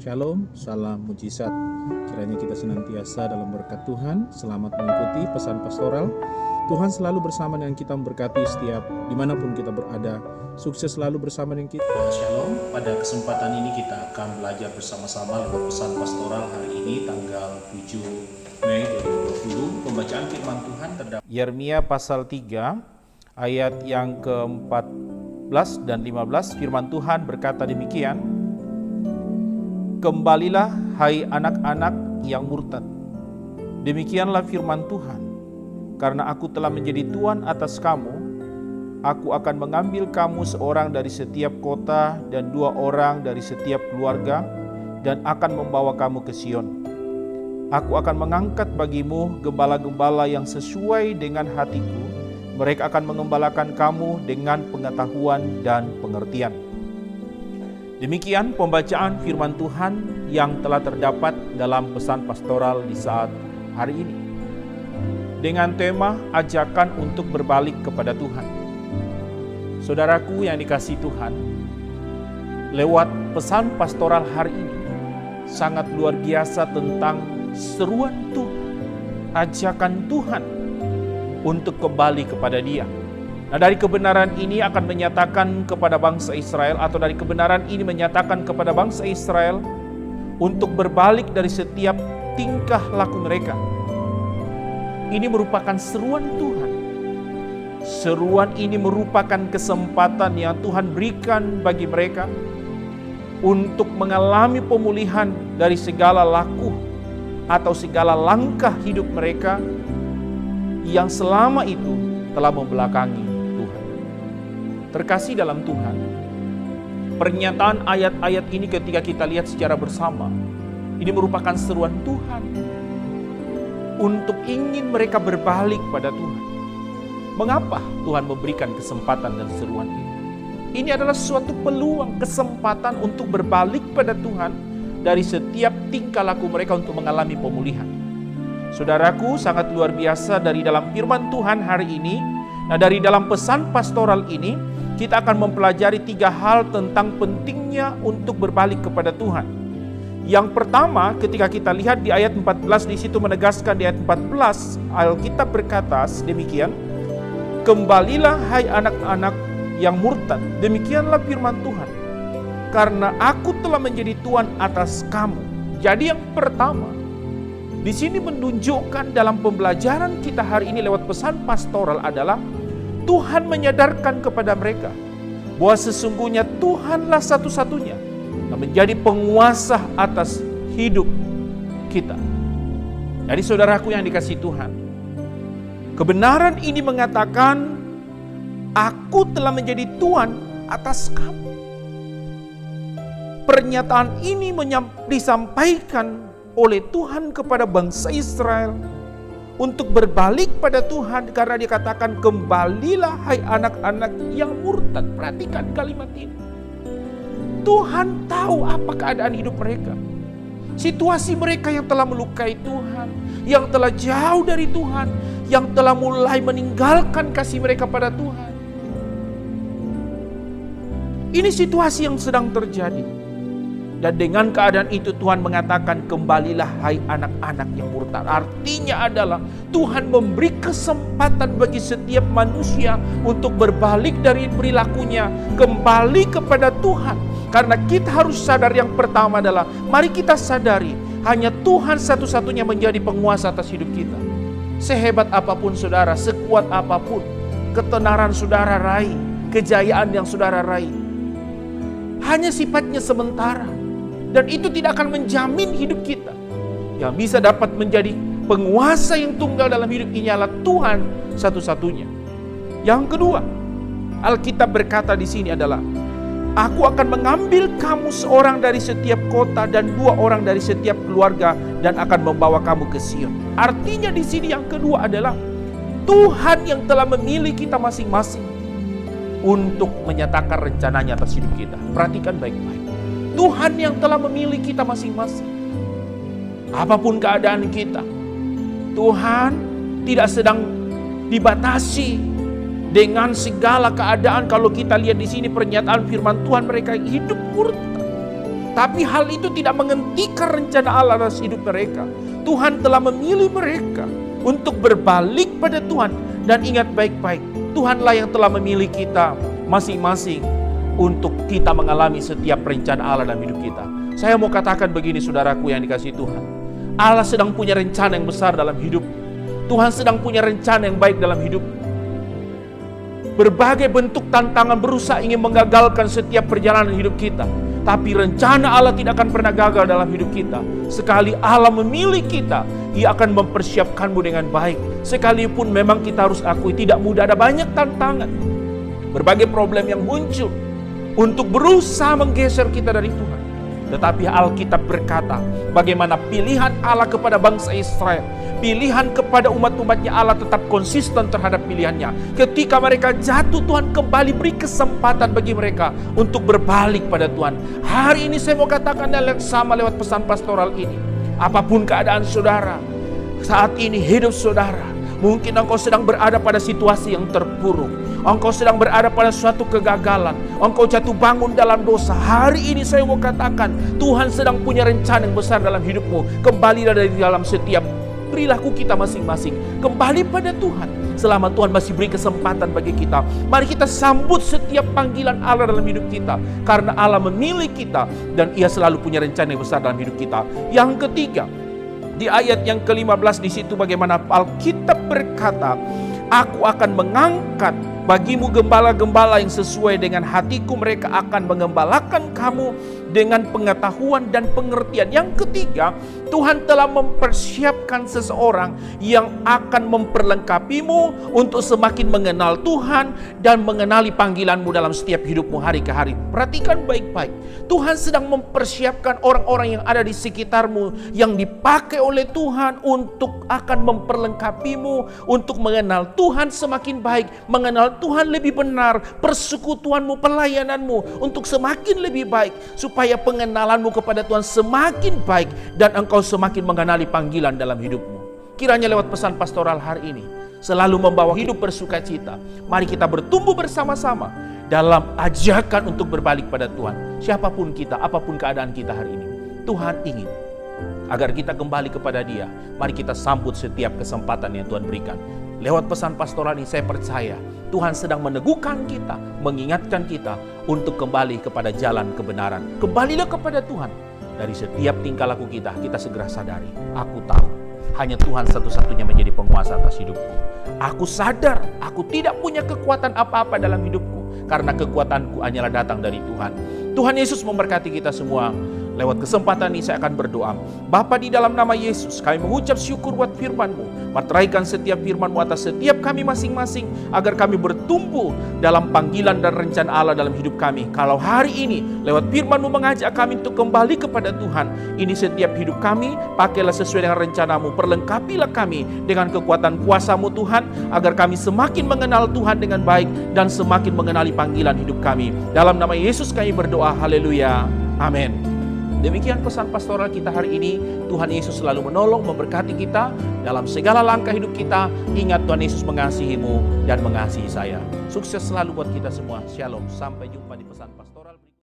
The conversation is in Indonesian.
Shalom, salam mujizat. Kiranya kita senantiasa dalam berkat Tuhan. Selamat mengikuti pesan pastoral. Tuhan selalu bersama dengan kita, memberkati setiap dimanapun kita berada. Sukses selalu bersama dengan kita. Shalom, pada kesempatan ini kita akan belajar bersama-sama lewat pesan pastoral hari ini tanggal 7 Mei 2020. Pembacaan firman Tuhan terdapat Yeremia pasal 3 ayat yang ke-14 dan 15. Firman Tuhan berkata demikian: Kembalilah hai anak-anak yang murtad. Demikianlah firman Tuhan. Karena aku telah menjadi Tuhan atas kamu, aku akan mengambil kamu seorang dari setiap kota dan 2 orang dari setiap keluarga, dan akan membawa kamu ke Sion. Aku akan mengangkat bagimu gembala-gembala yang sesuai dengan hatiku. Mereka akan mengembalakan kamu dengan pengetahuan dan pengertian. Demikian pembacaan firman Tuhan yang telah terdapat dalam pesan pastoral di saat hari ini, dengan tema ajakan untuk berbalik kepada Tuhan. Saudaraku yang dikasihi Tuhan, lewat pesan pastoral hari ini sangat luar biasa tentang seruan Tuhan, ajakan Tuhan untuk kembali kepada Dia. Nah, dari kebenaran ini akan menyatakan kepada bangsa Israel, atau dari kebenaran ini menyatakan kepada bangsa Israel untuk berbalik dari setiap tingkah laku mereka. Ini merupakan seruan Tuhan. Seruan ini merupakan kesempatan yang Tuhan berikan bagi mereka untuk mengalami pemulihan dari segala laku atau segala langkah hidup mereka yang selama itu telah membelakangi Tuhan. Terkasih dalam Tuhan, pernyataan ayat-ayat ini ketika kita lihat secara bersama, ini merupakan seruan Tuhan untuk ingin mereka berbalik pada Tuhan. Mengapa Tuhan memberikan kesempatan dan seruan ini? Ini adalah suatu peluang, kesempatan untuk berbalik pada Tuhan dari setiap tingkah laku mereka untuk mengalami pemulihan. Saudaraku, sangat luar biasa dari dalam firman Tuhan hari ini. Nah, dari dalam pesan pastoral ini, kita akan mempelajari 3 hal tentang pentingnya untuk berbalik kepada Tuhan. Yang pertama, ketika kita lihat di ayat 14, di situ menegaskan di ayat 14, Alkitab berkata demikian, Kembalilah hai anak-anak yang murtad, demikianlah firman Tuhan, karena aku telah menjadi Tuhan atas kamu. Jadi yang pertama, di sini menunjukkan dalam pembelajaran kita hari ini lewat pesan pastoral adalah Tuhan menyadarkan kepada mereka bahwa sesungguhnya Tuhanlah satu-satunya yang menjadi penguasa atas hidup kita. Jadi saudaraku yang dikasihi Tuhan, kebenaran ini mengatakan aku telah menjadi Tuhan atas kamu. Pernyataan ini disampaikan oleh Tuhan kepada bangsa Israel untuk berbalik pada Tuhan, karena dikatakan kembalilah hai anak-anak yang murtad. Perhatikan kalimat ini. Tuhan tahu apa keadaan hidup mereka, situasi mereka yang telah melukai Tuhan, yang telah jauh dari Tuhan, yang telah mulai meninggalkan kasih mereka pada Tuhan. Ini situasi yang sedang terjadi. Dan dengan keadaan itu Tuhan mengatakan kembalilah hai anak-anak yang murtad. Artinya adalah Tuhan memberi kesempatan bagi setiap manusia untuk berbalik dari perilakunya, kembali kepada Tuhan. Karena kita harus sadar, yang pertama adalah mari kita sadari hanya Tuhan satu-satunya menjadi penguasa atas hidup kita. Sehebat apapun saudara, sekuat apapun ketenaran saudara raih, kejayaan yang saudara raih, hanya sifatnya sementara. Dan itu tidak akan menjamin hidup kita. Yang bisa dapat menjadi penguasa yang tunggal dalam hidup ini adalah Tuhan satu-satunya. Yang kedua, Alkitab berkata di sini adalah, aku akan mengambil kamu seorang dari setiap kota dan 2 orang dari setiap keluarga, dan akan membawa kamu ke Sion. Artinya di sini yang kedua adalah Tuhan yang telah memilih kita masing-masing untuk menyatakan rencananya atas hidup kita. Perhatikan baik-baik. Tuhan yang telah memilih kita masing-masing. Apapun keadaan kita, Tuhan tidak sedang dibatasi dengan segala keadaan. Kalau kita lihat di sini pernyataan firman Tuhan, mereka hidup murtad. Tapi hal itu tidak menghentikan rencana Allah atas hidup mereka. Tuhan telah memilih mereka untuk berbalik pada Tuhan. Dan ingat baik-baik, Tuhanlah yang telah memilih kita masing-masing untuk kita mengalami setiap rencana Allah dalam hidup kita. Saya mau katakan begini, saudaraku yang dikasihi Tuhan. Allah sedang punya rencana yang besar dalam hidup. Tuhan sedang punya rencana yang baik dalam hidup. Berbagai bentuk tantangan berusaha ingin menggagalkan setiap perjalanan hidup kita. Tapi rencana Allah tidak akan pernah gagal dalam hidup kita. Sekali Allah memilih kita, Ia akan mempersiapkanmu dengan baik. Sekalipun memang kita harus akui tidak mudah, ada banyak tantangan. Berbagai problem yang muncul untuk berusaha menggeser kita dari Tuhan. Tetapi Alkitab berkata, bagaimana pilihan Allah kepada bangsa Israel, pilihan kepada umat-umatnya, Allah tetap konsisten terhadap pilihannya. Ketika mereka jatuh, Tuhan kembali beri kesempatan bagi mereka untuk berbalik pada Tuhan. Hari ini saya mau katakan yang sama lewat pesan pastoral ini. Apapun keadaan saudara, saat ini hidup saudara, mungkin engkau sedang berada pada situasi yang terpuruk. Engkau sedang berada pada suatu kegagalan. Engkau jatuh bangun dalam dosa. Hari ini saya mau katakan, Tuhan sedang punya rencana yang besar dalam hidupmu. Kembalilah dari dalam setiap perilaku kita masing-masing. Kembali pada Tuhan. Selama Tuhan masih beri kesempatan bagi kita, mari kita sambut setiap panggilan Allah dalam hidup kita. Karena Allah memilih kita dan Ia selalu punya rencana yang besar dalam hidup kita. Yang ketiga, di ayat yang ke-15 di situ bagaimana Alkitab berkata, aku akan mengangkat bagimu gembala-gembala yang sesuai dengan hatiku. Mereka akan mengembalakan kamu dengan pengetahuan dan pengertian. Yang ketiga, Tuhan telah mempersiapkan seseorang yang akan memperlengkapimu untuk semakin mengenal Tuhan dan mengenali panggilanmu dalam setiap hidupmu hari ke hari. Perhatikan baik-baik. Tuhan sedang mempersiapkan orang-orang yang ada di sekitarmu yang dipakai oleh Tuhan untuk akan memperlengkapimu untuk mengenal Tuhan semakin baik, mengenal Tuhan lebih benar, persekutuanmu, pelayananmu untuk semakin lebih baik, supaya pengenalanmu kepada Tuhan semakin baik dan engkau semakin mengenali panggilan dalam hidupmu. Kiranya lewat pesan pastoral hari ini selalu membawa hidup bersukacita. Mari kita bertumbuh bersama-sama dalam ajakan untuk berbalik pada Tuhan. Siapapun kita, apapun keadaan kita hari ini, Tuhan ingin agar kita kembali kepada Dia. Mari kita sambut setiap kesempatan yang Tuhan berikan. Lewat pesan pastoral ini saya percaya Tuhan sedang meneguhkan kita, mengingatkan kita untuk kembali kepada jalan kebenaran. Kembalilah kepada Tuhan. Dari setiap tingkah laku kita segera sadari, aku tahu hanya Tuhan satu-satunya menjadi penguasa atas hidupku. Aku sadar aku tidak punya kekuatan apa-apa dalam hidupku, karena kekuatanku hanyalah datang dari Tuhan. Tuhan Yesus memberkati kita semua. Lewat kesempatan ini saya akan berdoa. Bapa, di dalam nama Yesus kami mengucap syukur buat firman-Mu. Materaikan setiap firman-Mu atas setiap kami masing-masing, agar kami bertumbuh dalam panggilan dan rencana Allah dalam hidup kami. Kalau hari ini lewat firman-Mu mengajak kami untuk kembali kepada Tuhan, ini setiap hidup kami pakailah sesuai dengan rencana-Mu. Perlengkapilah kami dengan kekuatan kuasa-Mu Tuhan, agar kami semakin mengenal Tuhan dengan baik dan semakin mengenali panggilan hidup kami. Dalam nama Yesus kami berdoa. Haleluya. Amin. Demikian pesan pastoral kita hari ini. Tuhan Yesus selalu menolong, memberkati kita dalam segala langkah hidup kita. Ingat, Tuhan Yesus mengasihimu dan mengasihi saya. Sukses selalu buat kita semua. Shalom. Sampai jumpa di pesan pastoral.